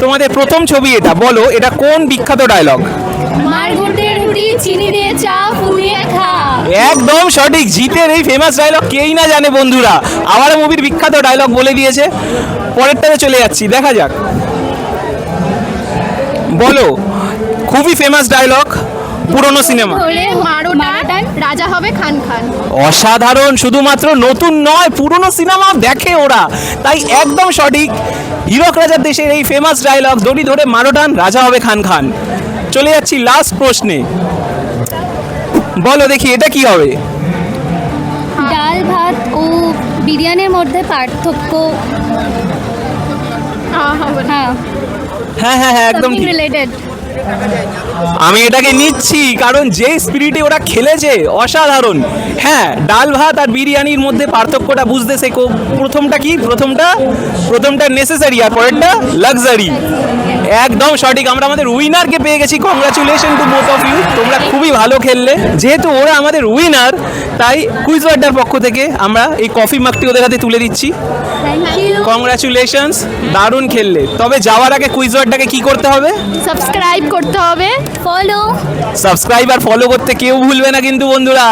তোমাদের প্রথম ছবি এটা, বলো এটা কোন বিখ্যাত ডায়লগ? মারঘুটে রুটি চিনি দিয়ে চা পুড়িয়ে খা। একদম সঠিক। জিতের এই ফেমাস ডায়লগ কেই না জানে বন্ধুরা, আবার মুভির বিখ্যাত ডায়লগ বলে দিয়েছে। পরেরটাতে চলে যাচ্ছি, দেখা যাক। বলো খুবই ফেমাস ডায়লগ পুরনো সিনেমা। হলে মারোটান রাজা হবে খান খান। অসাধারণ, শুধুমাত্র নতুন নয় পুরনো সিনেমা দেখে ওরা, তাই একদম সঠিক। হীরক রাজার দেশের এই ফেমাস ডায়লগ, দড়ি ধরে মারোটান রাজা হবে খান খান। চলে যাচ্ছি লাস্ট প্রশ্নে, বলো দেখি এটা কি হবে? ডাল ভাত ও বিরিয়ানির মধ্যে পার্থক্য। হ্যাঁ হ্যাঁ হ্যাঁ হ্যাঁ, একদম ঠিক। রিলেটেড। আমি এটাকে নিচ্ছি, কারণ যে স্পিরিটে ওরা খেলেছে অসাধারণ। হ্যাঁ, ডাল ভাত আর বিরিয়ানির মধ্যে পার্থক্যটা বুঝতে শেখো। প্রথমটা কি? প্রথমটা নেসেসারি আর পরেরটা লাক্সারি। একদম সঠিক। আমরা আমাদের উইনারকে পেয়ে গেছি। Congratulation to both of you, তোমরা খুবই ভালো খেললে। যেহেতু ওরা আমাদের উইনার, তাই কুইজ ওয়ার্ডার পক্ষ থেকে আমরা এই কফি মাগটি ওদের হাতে তুলে দিচ্ছি। Thank you. কংগ্রাচুলেশনস, দারুণ খেললে। তবে যাওয়ার আগে কুইজ ওয়ার্ডটাকে কি করতে হবে? সাবস্ক্রাইব করতে হবে। ফলো। সাবস্ক্রাইব আর ফলো করতে কেউ ভুলবে না কিন্তু বন্ধুরা।